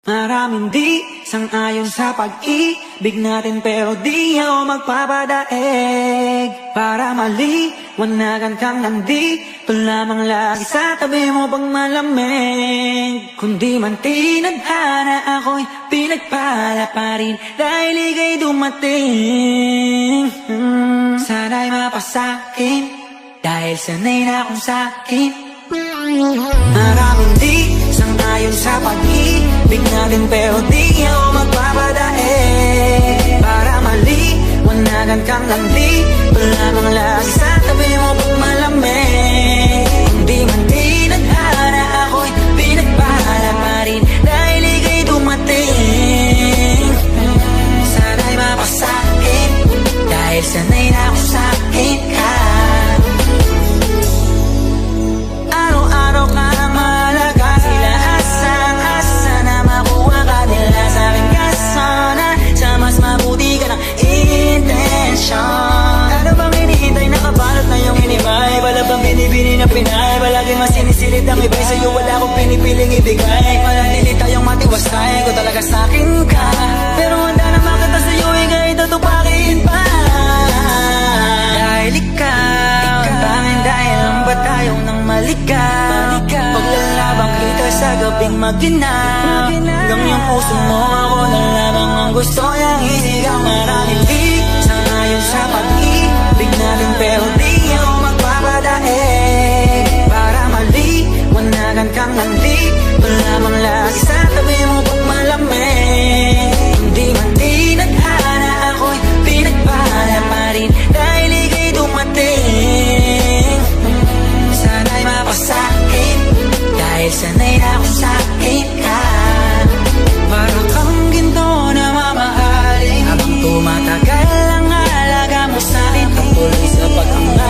Maraming di sang-ayon sa pag-ibig natin, pero di ako magpapadaig. Para maliwanagan kang nandito lamang lagi sa tabi mo pag malamig. Kundi man tinadhana ako'y pinagpala pa rin dahil ika'y dumating. Sana'y mapasakin dahil sanay na akong sakin. Maraming di sang-ayon sa pag-ibig natin, pero di ako magpapadaig. Para maliwanagan kang nandito lamang lagi sa tabi mo pag malamig. Hindi man tinadhana ako'y pinagpala pa rin dahil ika'y dumating. Sana'y mapasakin dahil sanay na ako sakin ka. Araw-araw ka nang mahalaga, sila asang-asa na makuha ka nila sa aking kasana. Sa mas mabuti ka ng intensyon. Ano bang hinihintay, nakabalot na yung hinimay? Wala bang binibini na pinay? Palaging mas sinisilid ang iba'y sa'yo wala akong pinipiling ibigay. Manatili tayong matiwasay, ko talaga sa'kin ka. Pero handa na makita sa'yo, ika'y tutupakin pa. Dahil ikaw, ang tanging dahil lang ba tayong nang maligaw? Paglalabang kita sa gabing maginaw, hanggang yung puso mo ako na lamang ang gusto niyang isigaw. Maraming di sang-ayon sa pag-ibig natin, pero di ako magpapadaig. Para maliwanagan kang nandito lamang lagi sa tabi mo pag malamig. Hindi man tinadhana ako'y pinagpala pa rin dahil ika'y dumating. Sana'y mapasakin dahil sanay na akong sakin ka. Para kang ginto na mamahalin, habang tumatagal ang alaga mo sa'kin. Patuloy sa pag-angat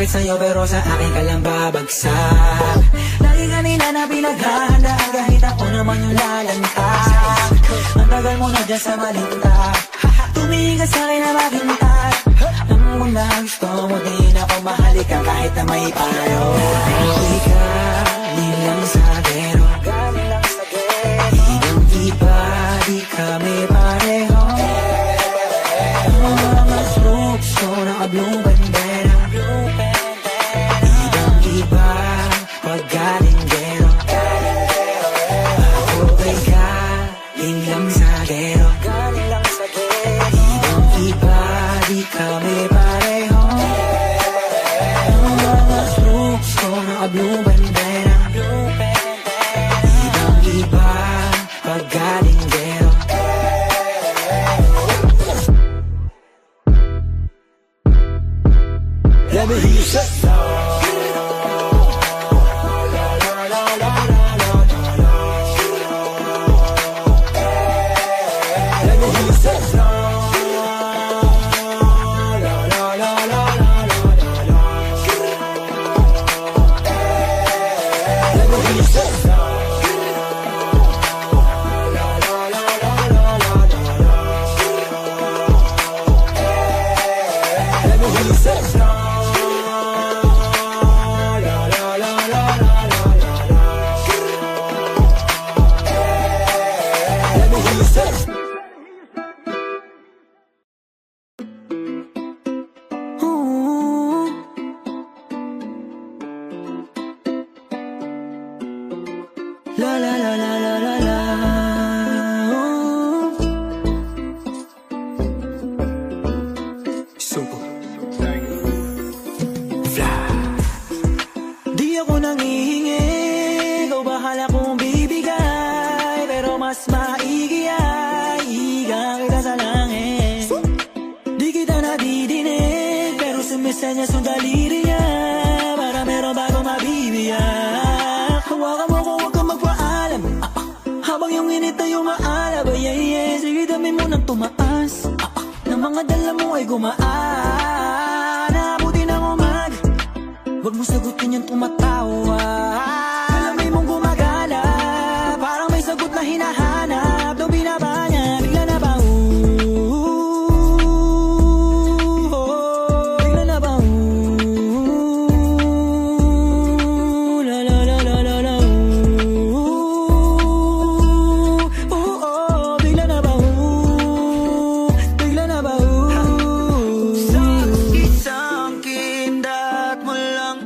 bakit sa'yo pero sa akin ka lang babagsak. Lagi kanina na pinaghahandaan kahit ako naman yung lalantag. Ang tagal mo na dyan sa malinta, tumingin ka sa'kin na maghintay. Ang muna gusto mo din ako mahalikan kahit na may payo. Uy ka, nilang sagero, ibang iba, di kami pareho. Ang mga troops ko naka-blue bandera, ibang iba, pag galinggero. Ako ay galing lang sagero, ibang iba, di kami pareho. Ang mga troops ko naka-blue bandera, ibang iba, pag galinggero. Let me hear you say so. Let me hear you say so. Let me hear you say so. Let me hear you say so. La la la la la la la. Simple. Fly. Di ako nangihingi, ikaw bahala kung bibigay, pero mas maigi ay higa kita sa langit. Di kita nadidinig, pero sumisenyas yung daliri niya, para meron bago mabibiyak. Hawakan mo ko, huwag kang magpaalam, habang yung init ay umaalab. Sige, dami mo nang tumaas, ng mga dala mo ay gumaan. Naabuti ng umaga, huwag mo sagutin yung tumatawa. Alamay mong gumagala, parang may sagot na hinahanap. Daw binaba niya, bigla na ba bigla na ba la la la la la la. Bigla na ba bigla na ba. Sa isang kindat mo lang,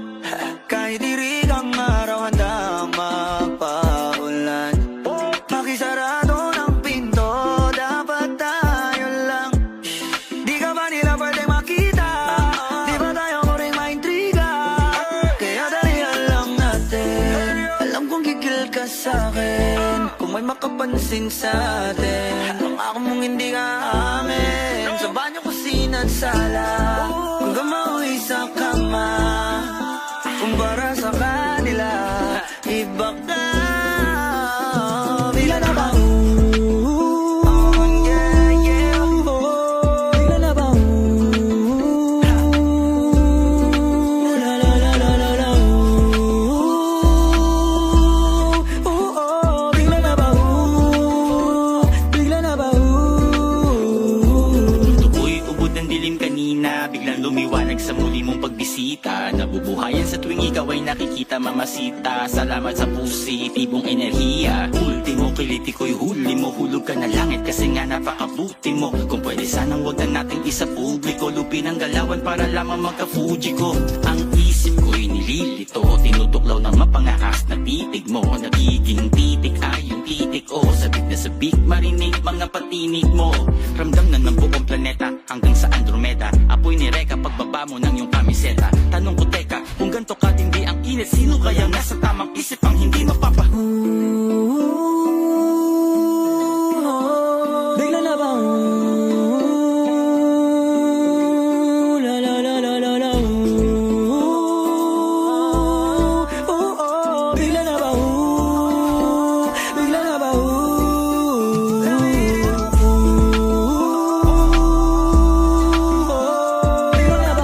kahit dirig ang araw handang magpaulan. Makisarado ng pinto, dapat tayo lang. Di ka ba nila pwede makita? Di ba tayo mo rin maintriga? Kaya dalihan lang natin, alam kong gigil ka sa'kin kung may makapansin sa'tin. Ang ako mong hindi ka amin, sa banyo, kusina at sala, hanggang mauwi sa kama. Kumpara sa kanila, iba ka. Bigla na ba yeah, yeah. Bigla na ba la la la la la la. Bigla na ba bigla na ba. Tukoy ubod ng dilim kanina, biglang lumiwanag sa muli mong pagbisita. Nabubuhayan sa tuwing ikaw ay nakikita, mamasita. Salamat sa positibong enerhiya. Ultimo kiliti ko'y huli mo, hulog ka na langit kasi nga napakabuti mo. Kung pwede sanang wag na nating isa publiko, lupin ang galawan para lamang magka-Fuji ko. Ang isip ko'y nililito, tinutuklaw ng mapangahas na titig mo. Nagiging titik ay yung titik o sabik na sabik, marinig mga patinig mo. Ramdam na ng buong planeta hanggang sa Andromeda. Apoy ni Reka pagbaba mo ng iyong kamiseta. Tanong ko teka, kung ganto katindi ang init, sino kaya nasa tamang isip ang hindi mapapa? Bigla na ba la la la la la la. Bigla na ba bigla na ba. Bigla na ba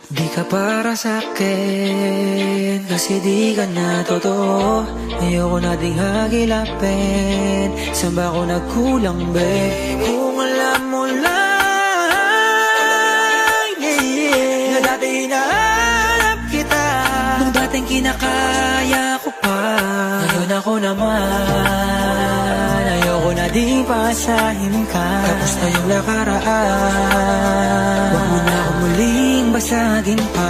Di ka para sa'kin, kasi di ka na totoo. Ayoko na ding hagilapin, saan ba ako nagkulang, babe? Kung alam mo lang, na dati hinahanap kita, nung dating kinakaya ko pa. Ngayon ako naman, ayoko na ding pasahin ka. Tapos na yung nakaraan, wag mo na ako muling basagin pa.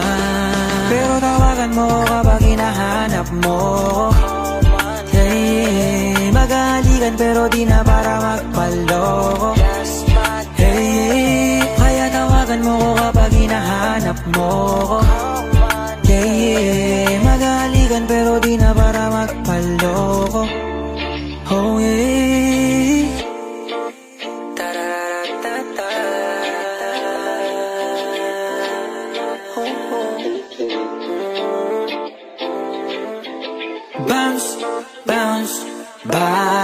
Pero tawagan mo kapag hinahanap mo. Hey, magalikan pero di na para magpaloko. Hey, kaya tawagan mo kapag hinahanap mo. Yeah, magalikan pero di na para magpaloko. Oh yeah. Tararatata. Oh, oh. Bounce, bounce, bounce.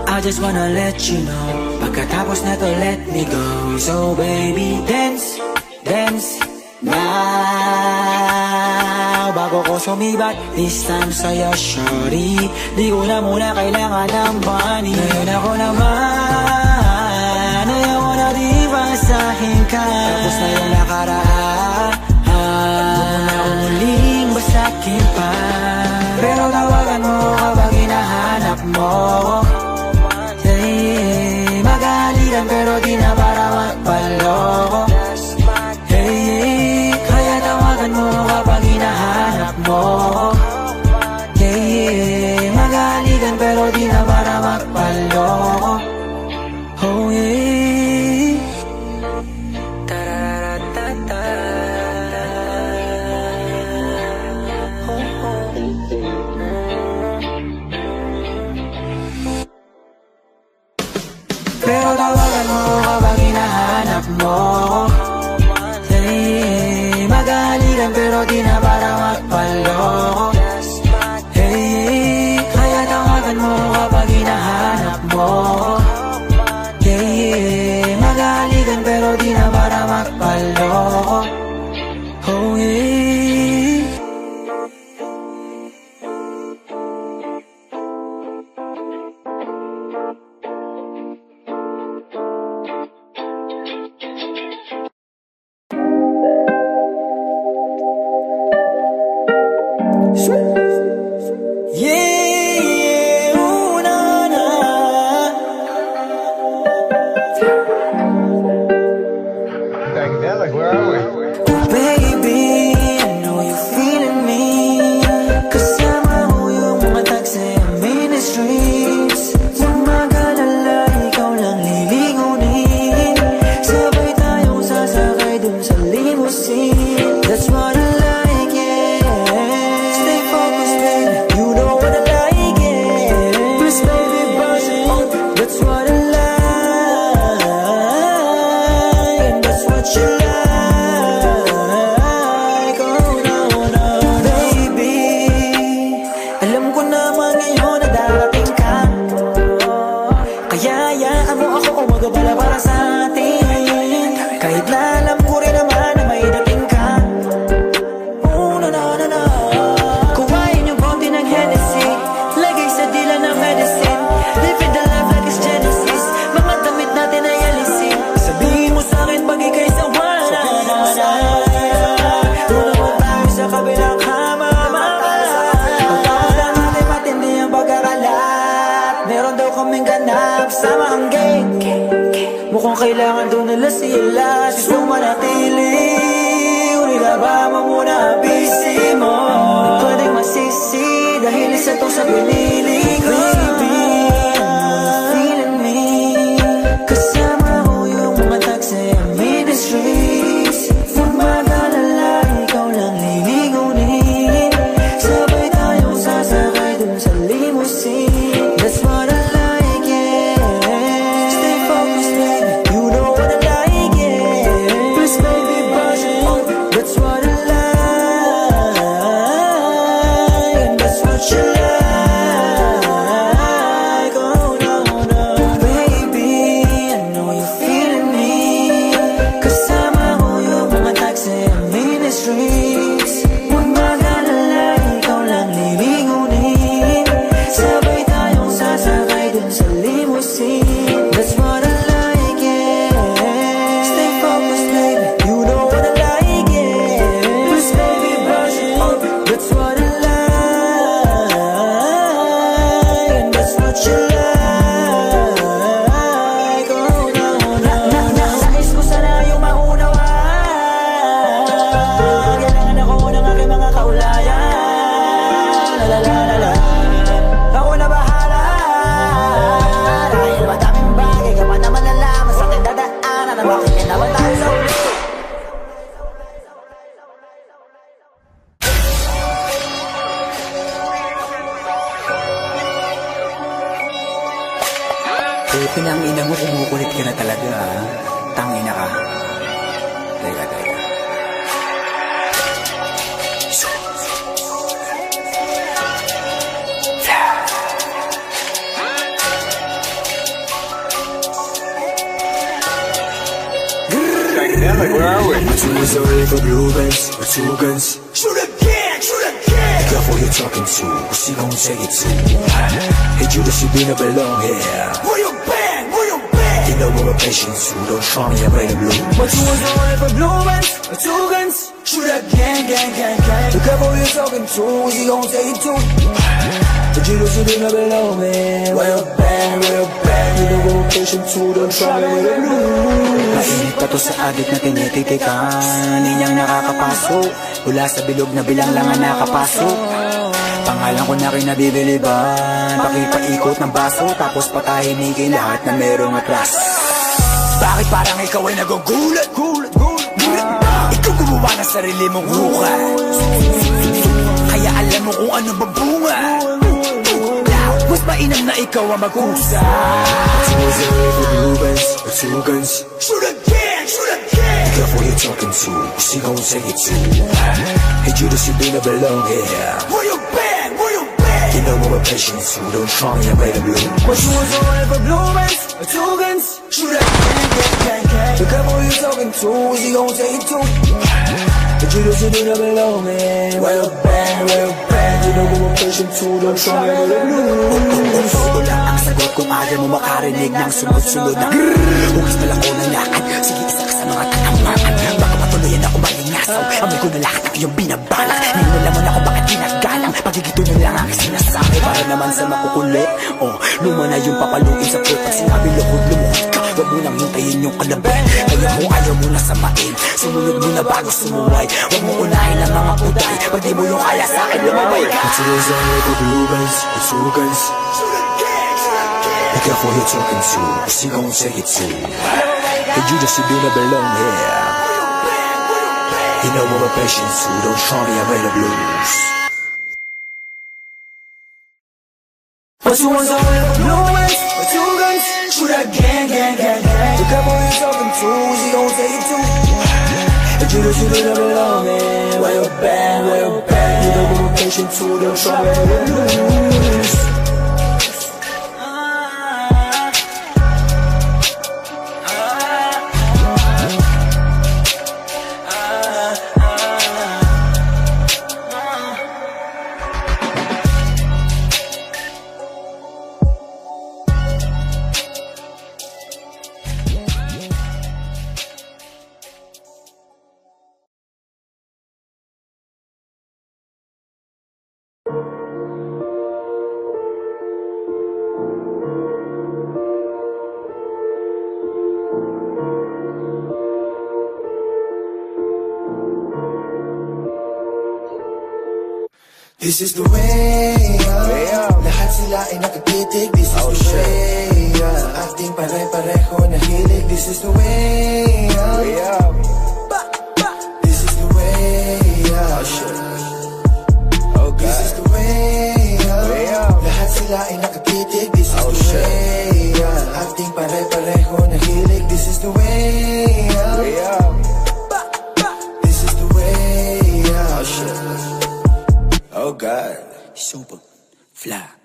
I just wanna let you know, pagkatapos na to let me go. So baby, dance, dance now, bago ko sumibat. This time sa'yo, shorty, di ko na muna kailangan ng money. Ngayon ako naman, ayoko na di basahin ka. Tapos na yung nakaraan, huwag mo na ako muling basakin pa. Pero tawagan mo kapag hinahanap mo. Hey, magalitan pero di na para magpaloko. Hey, kaya tawagan mo kapag hinahanap mo. Hey, magalitan pero di na para magpaloko. Oh yeah. Tararatata. Oh, oh. Pero tawagan mo kapag hinahanap mo. Hey, magalitan pero di na para magpaloko. Hey, kaya tawagan mo kapag hinahanap mo. Hey, magalitan pero di na para magpaloko. Oh yeah. Yeah, ooh, na, na. Psychedelic, where are we? Oh, baby, I know you're feeling me. Kasama ko yung mga taxi and mini streets. Huwag mag-alala, ikaw lang lilingunin. Sabay tayong sasakay dun sa limousine. That's what I like, yeah. Stay focused, baby, you know what I like, yeah. Please, baby, brush it on. That's what I like, and that's what you like. Oh no, no, baby, alam ko naman ngayon na darating ka. Kaya hayaan mo ako umagabala para sa atin. Kahit na alam ko rin naman na may dating ka. Oh, na, na, na, na. Kumain yung bote ng Hennessy, lagay sa dila ng medicine. Living the life like it's Genesis. Mga damit natin ay alisin. Sabihin mo sa'kin pag ika'y sawa na. Doon naman tayo sa kabilang kama. Pagtapos na natin matindi ang pag-aralat. Meron daw kaming ganap sama ang gang. Mukhang kailangan doon nila sila. Gusto manatili, unilaba mo muna ang busy mo. Pwedeng masisi dahil isa to sa pinili ko. Baby, feeling me. Kasama ko yung mga taxi and mini streets. Huwag mag-alala, ikaw lang lilingunin. Sabay tayong sasakay dun sa limousine. That's what I like, yeah. Stay focused, baby, you know what I like, yeah. Please, baby, brush it on. That's what I like, and that's what you like. Inang ina mo, kumukulit ka na talaga, ha? Tangina ka. Teka. Psychedelic, where are we? My two is already for blue bands, or two guns. Shoot again! Be careful who you're talking to, or she gon' take it to. Hey Judas, you been a belong here. Where you been? You know we're patient too, don't try me, I'm ready to blue. My two is already for blue bands, or two guns. Shoot again, gang. Be careful who you're talking to, or she gon' take it to. Hey Judas, you been a belong here. Where you been? You know we're patient too, don't try me, I'm ready to blue. Mainit pa to sa adik na tinititikan. Inyang nakakapasok, mula sa bilog na bilang lang ang nakapasok. Pangalan ko na kinabibiliban, pakipaikot ng baso, tapos patahimikin lahat na merong atras. Bakit parang ikaw ay nagugulat? Ikaw gumawa ng sarili mong hukay, kaya alam mo kung ano bang bunga. Mas mainam na ikaw ang magkusa. Two is a way for blue bands, or two guns. Shoot again! Be careful who you're talking to, she gon' take it too. Hey Judas, you been a belong here. Where you been? You know we're patient too, don't try me, I'm ready to blue. My two is already for blue bands, or two guns. Shoot again! Be careful who you're talking to, she gon' take it too. Hey Judas, you been a belong here. Where you been? You know we're patient too, don't try me, I'm ready to blue. Wala ang sagot kung ayaw mo makarinig ng sunod-sunod na grrrr. Huwis na lang ko ng lakad, sige isa ka sa mga tatamaan. Baka matuloyan ako malingasaw, amoy ko na lahat ng iyong binabalak. Ngayon alam mo na kung bakit ginagalang, pagigito na lang ang sinasabi. Para naman sa makukulit, luma na yung papaluin sa put. Pag sinabi lumuhod ka, huwag mo nang hintayin yung kalaban. Kaya kung ayaw mo na samain, sumunod mo na bago sumuway. Huwag mo unahin ang mga puday, pag di mo yung kaya sa'kin, lumabay ka. My two is already for blue bands, or two guns. Be careful who you're talking to, she gon' take it too. Hey Judas, you been a belong here. You know we're patient too, don't try me, I'm ready to blues. My two is already for blue bands, or two guns. Shoot again. Be careful who you're talking to, she gon' take it too. Hey Judas, you been a belong here. Where you been? You know we're patient too, don't try me, I'm ready to blues. This is the way up. Lahat sila ay nakatitig. This is the way up. Sa ating pare-pareho na hilig. This is the way up. This is the way up. This is the way up. Lahat sila ay nakatitig. This is the way up. Sa ating pare-pareho na hilig. This is the way up. This is the way up. Oh God, Super Fly.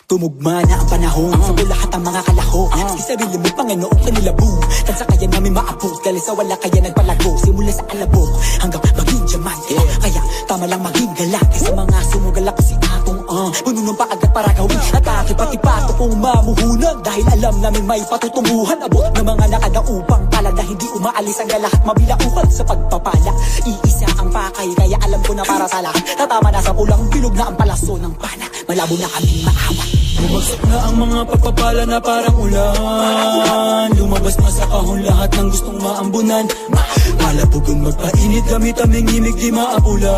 Tumugma na ang panahon sa lahat ang mga kalaho. Sa sarili mo Panginoon kanilabong. Tansa kaya namin maabot, dahil sa wala kaya nagpalago. Simula sa alabok hanggang maging diamante. Kaya tama lang maging galante sa mga sumugalak si atong puno ng paagat para gawin atake pati pato kung mamuhunan. Dahil alam namin may patutunguhan. Abot ng mga nakadaupang pala na hindi umaalis ang lahat mabilaukan sa pagpapala. Iisa ang pakay kaya alam ko na para sa lahat. Tatama na sa pulang bilog na ang palaso ng pana. Malabo na kaming maawat. Bumagsak na ang mga pagpapala na parang ulan. Lumabas na sa kahon lahat ng gustong maambunan. Malapugon magpainit gamit aming himig di maapula.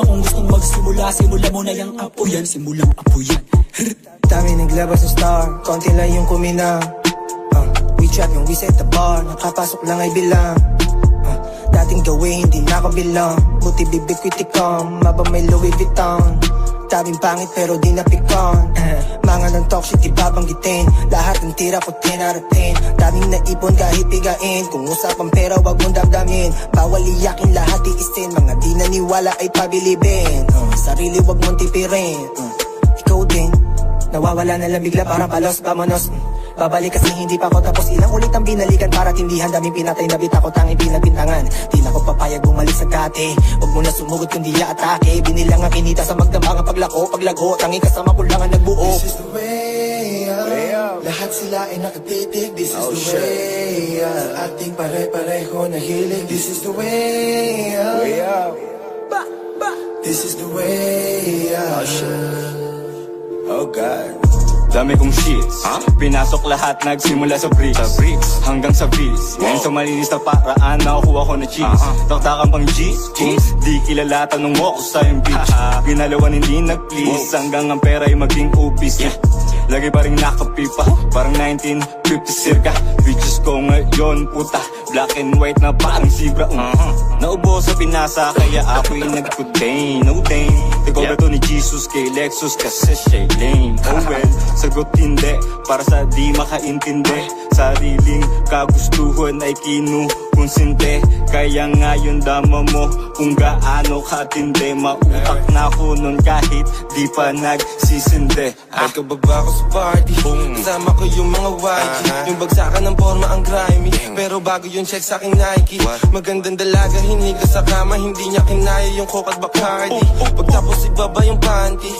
Kung gustong magsimula, simula mo na yung apoyan. Simulang apoyan. Dami naglabas ng star, konti lang yung kuminang. We trap yung we set the bar, nakapasok lang ay bilang. Dating gawin, hindi na ako bilang. Buti bibig kritikam, maba may Louis Vuitton. Tabing pangit pero di napikon Mga ng talk shit ibabanggitin Lahat ng tira ko 10 out of 10 Daming naipon kahit bigain Kung usapang pera wag mong damdamin Bawal iyakin lahat iisin Mga di naniwala ay pabilibin Sarili wag mong tipirin Ikaw din Nawawala na lang bigla parang palos, vamonos Babalik kasi hindi pa ako tapos ilang ulit ang binalikan para tindihan Daming pinatay na bita ko tanging pinagbintangan Di na ko papayag bumalik sa dati Huwag mo na sumugod kundi atake Binilang ang kinita sa magdamang ang paglago Tanging kasama ko lang ang nagbuo This is the way up. Lahat sila ay nakatitig This is the way up. Ating pare-pareho na hilig This is the way up. This is the way up. Oh God. Dami kong shits Pinasok lahat, nagsimula sa bricks Hanggang sa bis Ngayon sa malinis na paraan Nakukuha ko na cheese Taktakan pang cheese Di kilala, tanong mo ko sa yung bitch Ginalawan hindi nag-please Hanggang ang pera ay maging upis Lagi pa rin nakapipa Parang 1950 circa Bitches ko ngayon puta Black and white na parang zebra Naubo sa pinasa Kaya ako'y nag-contain No dame Tigora to ni Jesus kay Lexus Kasi siya'y lame Oh well Sagot hindi Para sa di makaintindi Sariling kagustuhan ay kinukonsinte Kaya ngayon dama mo Kung gaano katindi Mautak na ko nun kahit di pa nagsisindi Pagkababa ko sa party Kasama ko yung mga YG Yung bagsakan ng forma ang grimy Pero bago yung check sa aking Nike Magandang dalaga, hiniga sa kama Hindi niya kinaya yung coke at Bacardi Pagtapos ibaba yung panty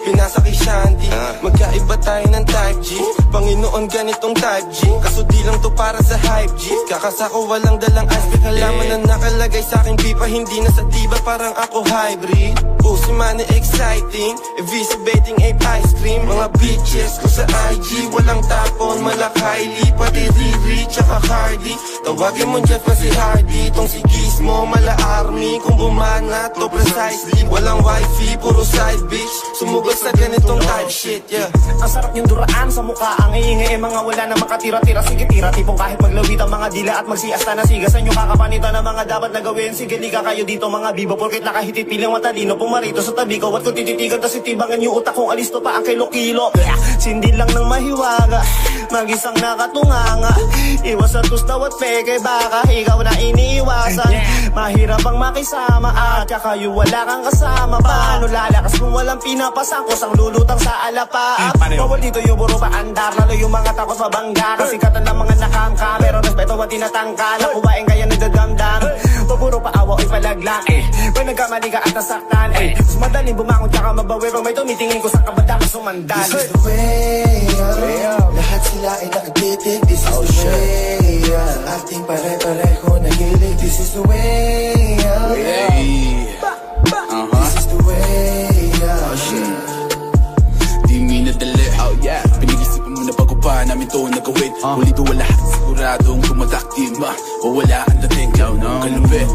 Pinasa kay Shanti Magkaiba tayo ng type G Panginoon ganitong type G Kaso di lang to para sa hype G Kakasako walang dalang ice pick Halaman na nakalagay sa aking pipa Hindi na sa diba parang ako hybrid Pussy money exciting Eviscerating ape ice cream Mga bitches ko sa IG Walang tapon, malak Kylie Pati Riri, tsaka Cardi Tawagin mo Jeff kasi Hardy Tong si Gizmo, mala army Kung bumana to precisely Walang wifi, puro side bitch Sumugod sa ganitong type shit, yeah. Ang sarap yung duraan sa mukha Ang iingay mga wala na makatira-tira Sige tira, tipong kahit maglawit ang mga dila At magsiasta na sigasan yung kakapanita na mga dapat na gawin Sige liga kayo dito mga biba Porkit nakahitit pilang matalino Pumarito sa tabi ko At kung tititigan tas itibangan yung utak kong alisto pa ang kilo-kilo Sindi lang ng mahiwaga Mag-isang nakatunganga Iwas sa tustaw at peke Baka ikaw na iniiwasan Mahirap ang makisama At kakayo wala kang kasama Paano lalakas kung walang pinapasangkos Ang lulutang sa alapaap Bawal dito yung buro paandar Lalo yung mga takot mabangga Kasi katan ng mga nakangka Pero respeto at tinatangka Nakuwain kaya nagdadamdam Paburo paawa ay palaglang Pag nagkamali ka at nasaktan Mas madaling bumangon tsaka mabawi Pag may tumitingin ko sa kabada ka sumandal This is the way up. Lahat sila ay nakatitig This is the way up. Ating pare-pareho na hilig This is the way up. This is the way up. Di minadali Pinag-isipan mo na bago pa namin to nagawin Ulito wala siguradong tumataktima O wala ang dating kalupit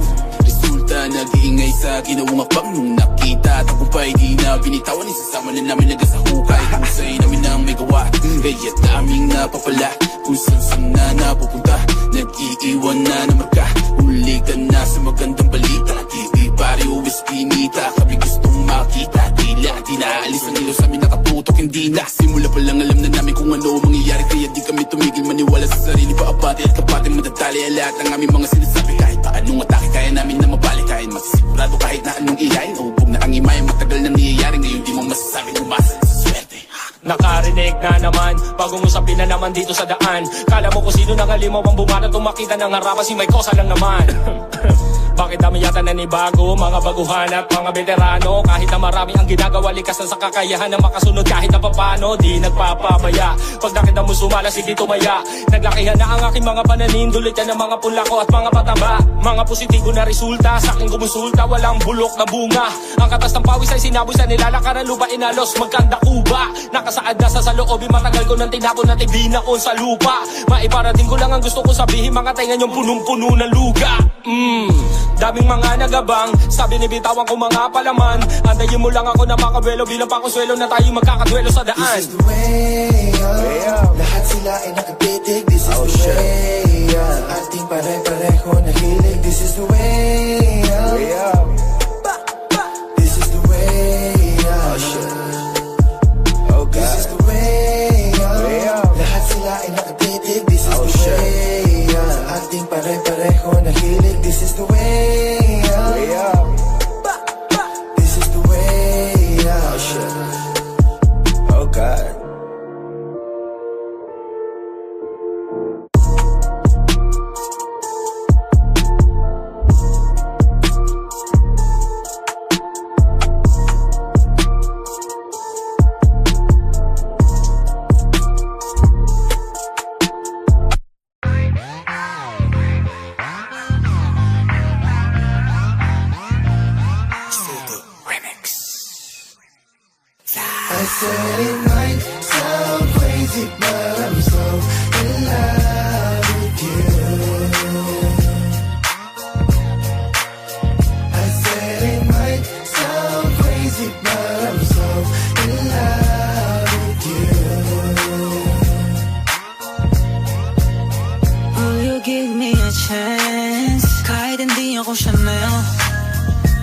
Resulta nag-iingay sa ginawang apang Nung nakita tagumpay di na binitawan Isasama na namin naga sa hukay Husay namin ang may gawa Kaya daming napapala Kung saan na napupunta Nag-iiwan na na marka Huli ka na sa magandang balita TV, pare, uwis, pinita Kami gustong makita Tila, di naalis ang ilo sa amin nakatutok Hindi na, simula pa lang alam na namin kung ano mangyayari Kaya di kami tumigil maniwala sa sarili pa abate At kapatid madadali ang lahat ng aming mga sinasabi Kahit pa anong atake kaya namin na mabalik Kahit masisigurado kahit na anong ihain Uhubog na ang imay, matagal na nangyayari Ngayon di mo masasabi umasa sa swerte Nakarinig na naman, bagong usapin na naman dito sa daan Kala mo kung sino nangalimaw ang bumanat Tumakita ng harapan si may kosa lang naman Bakit dami yata nanibago, mga baguhan at mga veterano Kahit na marami ang ginagawa, likas na sa kakayahan na makasunod kahit na papano Di nagpapabaya, pag nakita mo sumala, sige tumaya Naglakihan na ang aking mga pananin, dulit yan ang mga pula ko at mga pataba Mga positibo na resulta, sa aking kumonsulta, walang bulok na bunga Ang katas ng pawis ay sinaboy sa nilalakaran, lupa inalos, magkanda kuba Nakasaad na sa loobin, matagal ko nang tinapon na tibina ko sa lupa Maiparating ko lang ang gusto ko sabihin, mga tenga niyong punong-puno ng luga Daming mga nagabang, sabi ni bitawan ko mga palaman Antayin mo lang ako na makabelo bilang pakuswelo na tayo magkakadwelo sa daan This is the way up. Lahat sila ay nakatitig This is the way up. Ating pare-pareho na hilig This is the way up. This is the way up.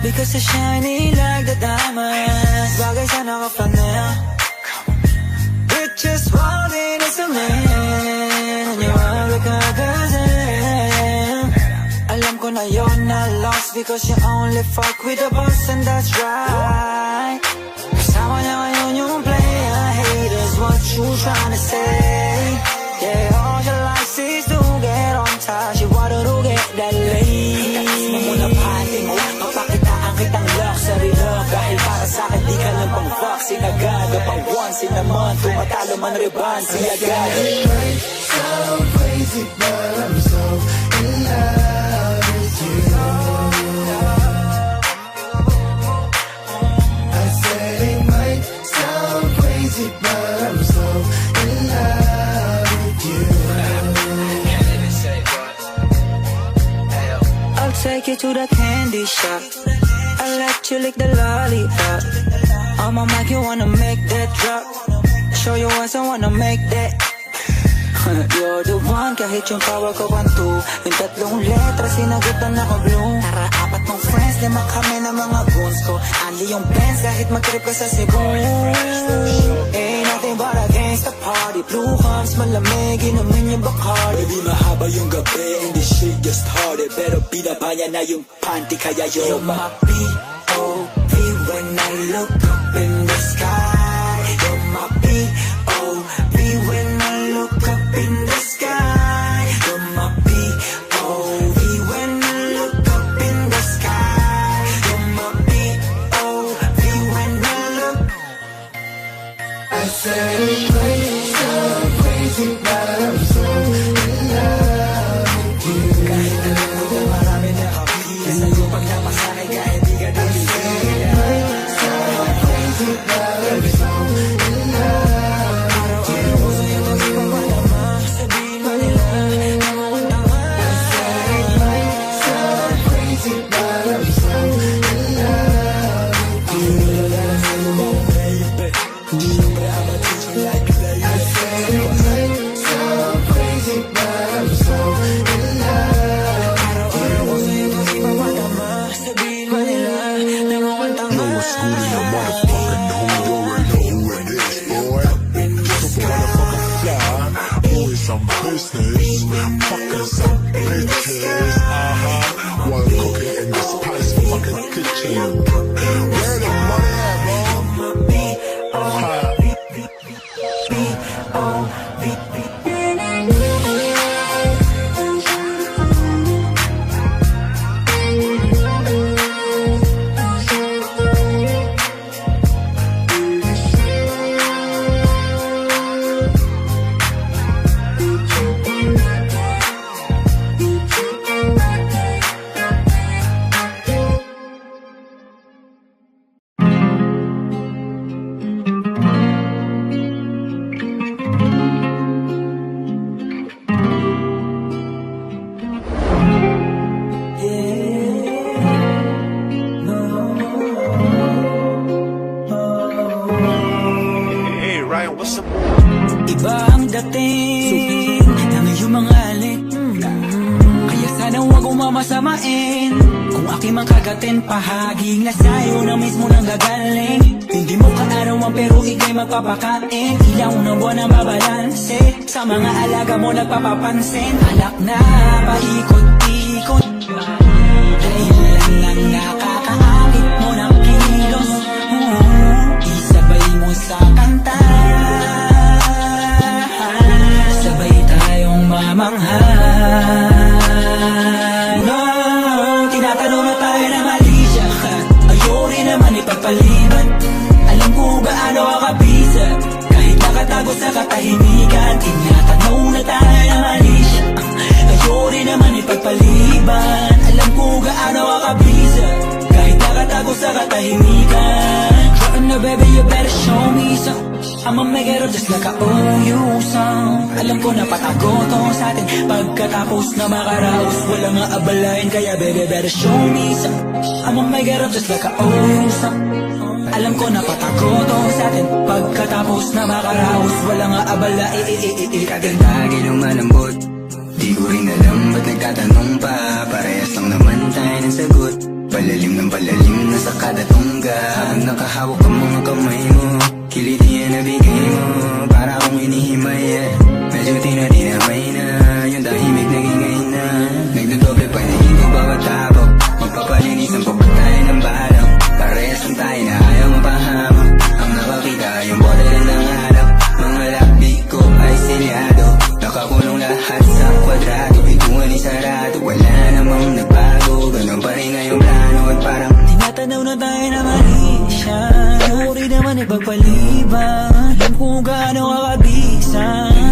Because you're shiny like the diamonds. Bagay sa naka-flanell. It just wanting is a man. And you're ugly kagazin. Alam ko na yun na lost. Because you only fuck with the boss. And that's right. Kasama niya ngayon yung player. Haters, what you tryna say? Yeah, all your life is to get on top. She wanted to get that lay. Taas mo muna pati mo. Mapakitaan kitang lock sa relock. Dahil para sa'kin di ka lang pang vaccine agad. Pang once in a month. Tumatalo man riban si agad. So crazy but I'm so in love with you. I said it might sound crazy but I'm so in love with you. I'll take you to the candy shop. I'll let you lick the lollipop. On my mic you wanna make that drop. Show you once I wanna make that. You're the one, kahit yung power ko 1-2. Yung tatlong letra, sinagutan ako blue. Tara, apat mong friends, lima kami ng mga goons ko. Only yung Benz, kahit mag-trip ka sa Cebu. Ain't nothing but against the party. Blue humps, malamig, inumin yung Bacardi. Baby, mahaba yung gabi and this shit just started. Pero binabanya na yung panty, kaya you're my P.O.V. when I look up in the sky. You're my P.O.V. when I look up in the sky. You're my P.O.V. when I look up in the sky. You're my P.O.V. when I look. I said it might sound crazy but I'm so in love with you. Kahit alam mo na marami nakapili sa'yo pag napasanay kahit di ka nabigay. Sound crazy but I'm so in love with you. Sabihin mo nila na mukhang tanga. I said it might sound crazy but I'm so in love with you. I said it might sound crazy but I'm so in love with you. Sabihin mo nila na mukhang tanga. What's good in the motherfucking hood? You already know who it is, boy. Super motherfucking fly. Doing some business. Fucking some bitches. While cooking in this spice fucking kitchen. Where the money at, bro? Hey Ryan, what's up? Iba ang dating ng iyong mga alik. Kaya sana huwag umamasamain. Kung aking mang kagatin, pahaging na sa'yo na mismo nang gagaling. Hindi mo kaarawan pero ika'y magpapakain. Ilaw ng buwan ang babalanse. Sa mga alaga mo nagpapapansin. Alak na paikot-ikot. Dahil lang nakakaakit mo ng kilos. Isabay mo sa kanta. Sabay tayong mamangha. No, tinatanong na tayo na mali siya. Ayori naman ipagpaliban. Alam ko gaano kakabisa. Kahit nakatago sa katahimikan. Tinatanong na tayo na mali siya. Ayori naman ipagpaliban. Alam ko gaano kakabisa. Kahit nakatago sa katahimikan. Dropping the baby, you better show me some. I'ma make it up just like I owe you some. Alam ko na patago to sa atin. Pagkatapos na makaraos, walang aabalain. Kaya baby, better show me some. I'ma make it up just like I owe you some. Alam ko na patago to sa atin. Pagkatapos na makaraos, walang aabalain. Kaganda, gilong malambot. Di ko rin alam ba't nagtatanong pa. Parehas lang naman tayo ng sagot. palalim na sa kada tungga. Habang nakahawak ang mga kamay mo, kiliti yan na bigay mo, para akong inihimay. Medyo tinadinamay na, yung tahimik naging ngayon na. Nagdodoble pa naging ko bawat tapok, magpapalinis ang pagpatay ng balak. Parehas lang tayo na ayaw mapahamak. Ang nakakita yung bote lang ng harap. Mga labi ko ay selyado, nakakulong lahat sa kwadrado. Pintuan isarado, wala namang nagbago. Ganun pa rin ngayong plano at parang tinatanaw na tayo na mali siya. Uri naman ipagpaliban, alam kung gaano kakabisa,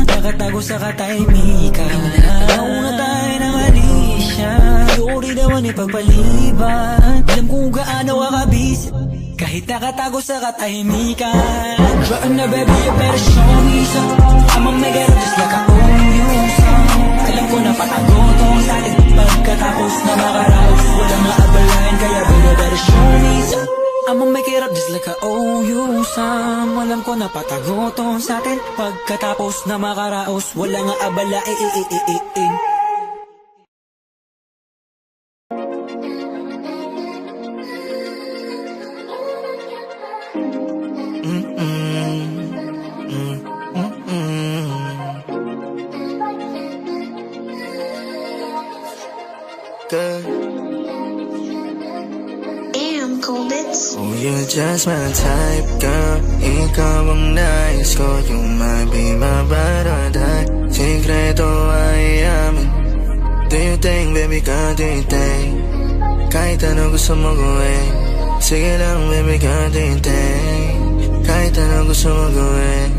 nakatago sa katahimikan. Tinatanaw na tayo na mali siya. Uri naman ipagpaliban, alam kung gaano kakabisa, kahit nakatago sa katahimikan. Run na baby, you better show me some. Amang nagaro just like I own you some. Alam ko na patago tong sa atin, pagkatapos na makaraos, walang maabalain, kaya baby, better show me some. Amang make it up just like I owe you some. Alam ko na patago tong sa atin, pagkatapos na makaraos, walang abala. Damn, Colditz. Oh, you're just my type, girl. Ikaw ang nais ko, yung mabibabaraday. Sikreto ay amin. Do you think, baby, God, do you think? Kahit ano gusto mo gawin, sige lang, baby, God, do you think? Kahit ano gusto mo gawin.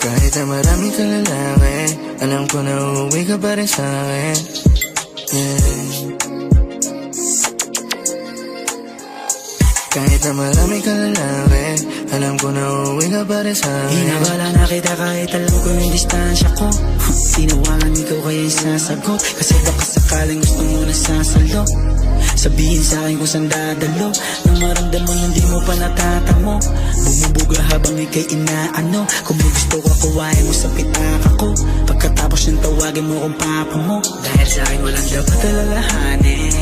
Kahit na marami ka lalaki, alam ko na uuwi ka pa rin sa'kin. Yeah. Kahit na marami ka lalaki, alam ko na uuwi ka pa rin sa'kin. Hinabala na kita kahit alam ko yung distansya ko. Tinawagan ikaw kaya isasagot, kasi baka sakaling gusto mo na sasalo. Sabihin sa'kin kung saan dadalo, nang maramdaman hindi mo pa natatamo. Bumubuga habang ika'y inaano, kung may gusto ko kuwain mo sa pitaka ko. Pagkatapos yung tawagin mo kung papa mo. Dahil sa'kin walang dapat alalahanin,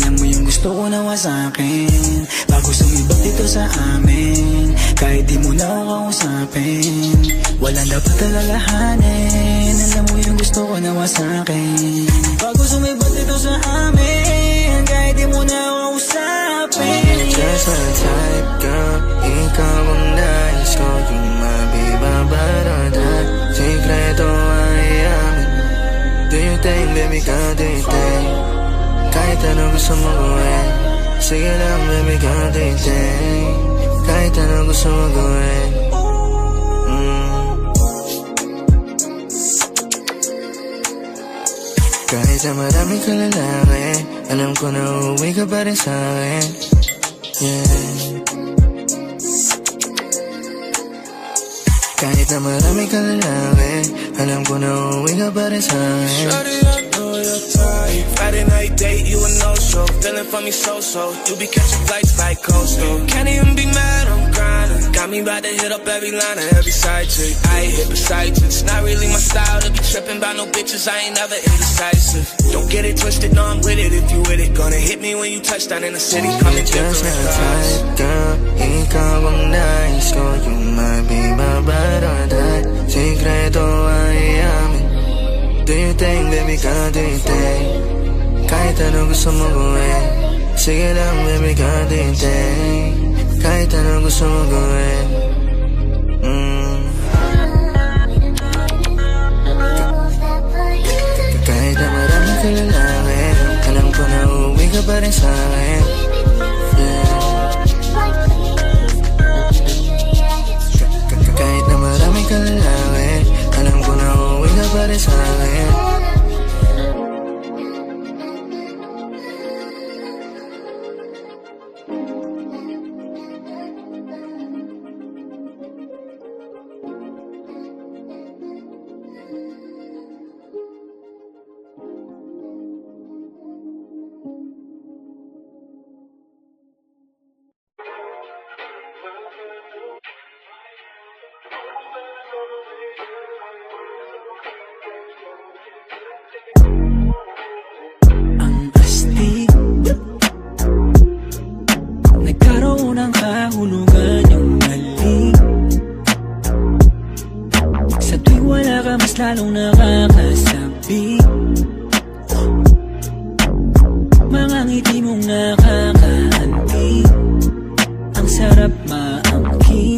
alam mo yung gusto ko nawa sa'kin, bago sumibak dito sa amin. Kahit di mo na ako kausapin, walang dapat alalahanin, alam mo yung gusto ko nawa sa'kin, bago sumibak dito sa amin. Kahit di mo na ako kausapin. Just my type, girl. Ikaw ang nais ko, yung mabibabaraday. Sikreto ay amin. Do you think, baby, God, do you think? Kahit ano gusto mo gawin, sige lang, baby, God, do you think? Kahit ano gusto mo gawin. Kahit na marami ka lalaki, alam ko na uuwi ka pa rin sa'kin. Yeah. Kahit na marami ka lalaki, alam ko na uuwi ka pa rin sa'kin. Shorty, I know your type. Friday night date, you a no-show. Feeling for me so-so. You be catching flights like Coastal. Can't even be mad, I'm grinding. Got me about to hit up every line of every side chick. I ain't hit beside you. It's not really my style to be tripping by no bitches. I ain't never indecisive. Don't get it twisted, no, I'm with it if you with it. Gonna hit me when you touch down in the city. Coming different type, girl. Ikaw ang nais ko, yung mabibabaraday. Sikreto ay amin. Do you think, baby, God, do you think? Kahit ano gusto mo gawin, sige lang, baby, God, do you think? Kahit ano gusto mo gawin. Kahit na marami ka lalaki, alam ko na uuwi ka pa rin sa'kin. Kahit na marami ka lalaki, alam ko na uuwi ka pa rin sa'kin. mas lalong nakakasabi. Mga ngiti mong nakakaantig, ang sarap maangkin.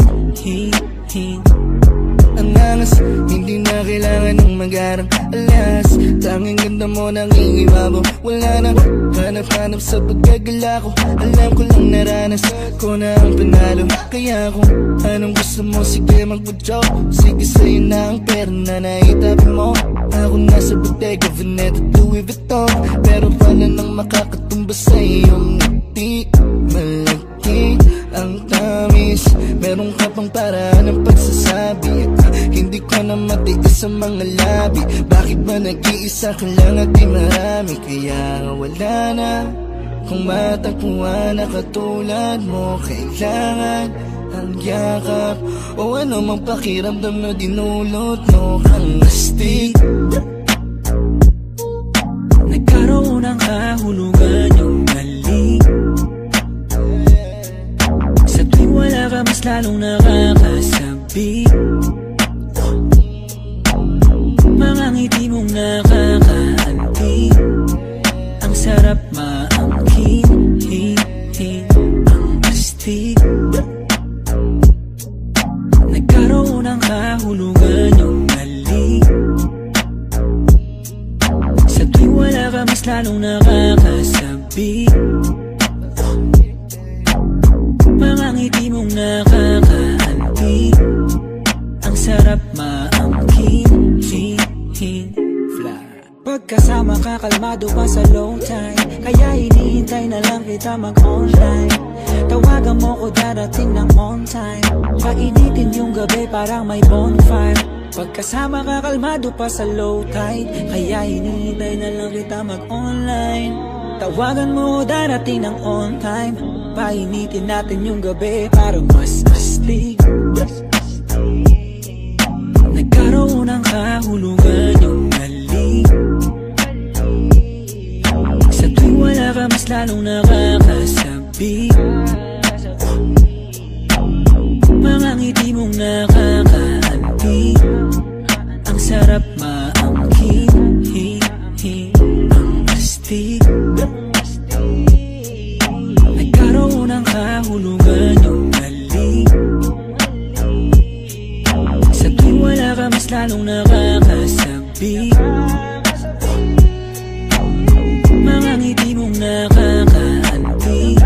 Ang angas, hindi na kailangan ng mag-arang alas. Tanging ganda mo nangingibabaw. Wala nang hanap-hanap sa pagkagala ko. Alam ko lang naranas ko na ang panalo. Kaya kung anong gusto mo, sige mag-joke. Sige sa'yo na ang pera na naitabi mo. Ako nasa Bottega Veneta, Louis Vuitton. Pero pala nang makakatumba sa iyong ngiti. Malaki ang tamis, meron ka pang paraan ng pagsasabi. Hindi ko na matiis sa mga labi. Bakit ba nag-iisa ka lang at di marami? Kaya wala na kung matagpuan na katulad mo. Kailangan ang yakap o ano mang pakiramdam na dinulot mo kang astig. Nagkaroon ng kahulugan yung mali. Sa tuwing wala ka mas lalong nakakasabi. Mga ngiti mong nakakaantig, ang sarap maangkin. Ang astig. Nagkaroon ng kahulugan yung mali. Sa tuwing wala ka mas lalong nakakasabi. Mga ngiti mong nakakaantig, ang sarap maangkin. Pagkasama ka, kalmado pa sa low tide. Kaya hinihintay na lang kita mag-online. Tawagan mo ko, darating ng on time. Painitin yung gabi, parang may bonfire. Pagkasama ka, kalmado pa sa low tide. Kaya hinihintay na lang kita mag-online. Tawagan mo, darating ng on time. Painitin natin yung gabi, parang mas astig. Nagkaroon ng kahulugan yung mali. Sa tuwing wala ka mas lalong nakakasabi. Mga ngiti mong nakakaantig, ang sarap maangkin. Ang astig. Nagkaroon ng kahulugan yung mali. Sa tuwing wala ka mas lalong nakakasabi. Mga ngiti mong nakakaantig,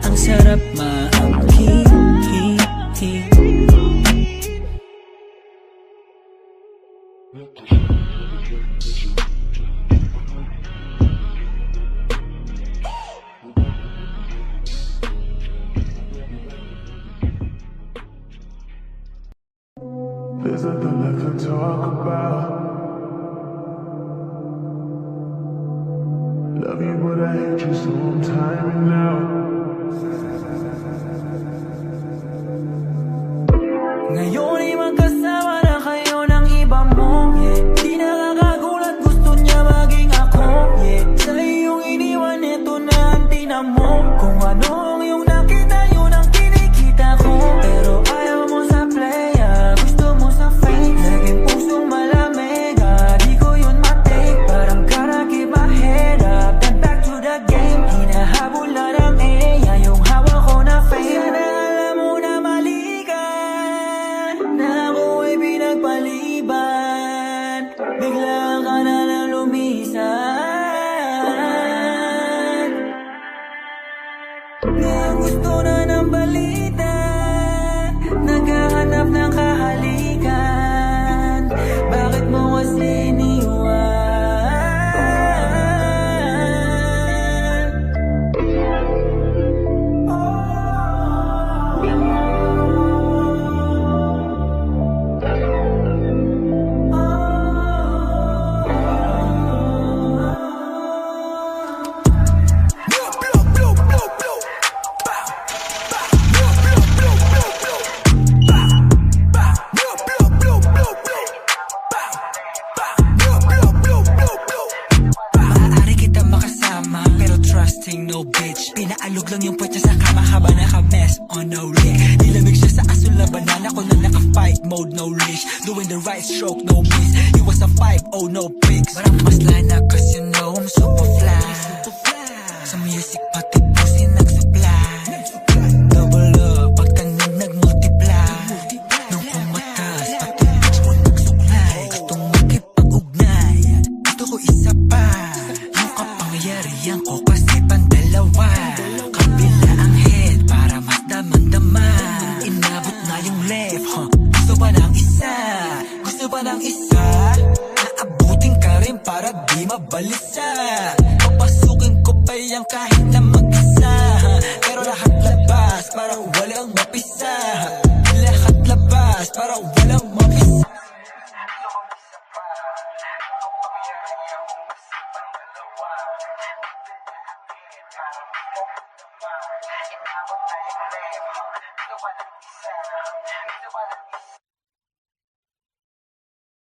ang sarap maangkin. There's nothing left to talk about. Love you, but I hate you, so I'm timing out. Ngayon ay magkasama na kayo ng iba mo, yeah. Di nakakagulat, gusto niya maging ako, yeah. Sa iyong iniwan, ito na ang tinamo. Kung ano ang iyong nakita, yun ang kinikita ko. Pero ayaw mo sa playa, gusto mo sa fake. Naging pusong malamig, di ko yun matake. Parang gotta keep my head up, then back to the game. Hinahabol na ng ngayon ako na naka-fight mode, no leash. Doing the right stroke, no miss. It was a 5-0, no pics. But I'm maslan na cause you know I'm super fly. Sa music pati pusin nag-supply. Double up, pagtanim nag-multiply. Nung kumatas, pati bitch mo nagsuklay. Gustong makipag-ugnay, gusto ko isa pa. Yung kapangyarihan ko kasi pandalawa. Kabila ang head para mas damang-dama. Inabot na yung left, huh? Gusto ba ng isa? Gusto ba ng isa? Naabutin ka rin para di mabalisa. Papasukin ko pa yan kahit na mag-isa. Pero lahat labas para walang mapisa. Lahat labas para walang mapisa. Inabot na yung left, huh? Gusto ba ng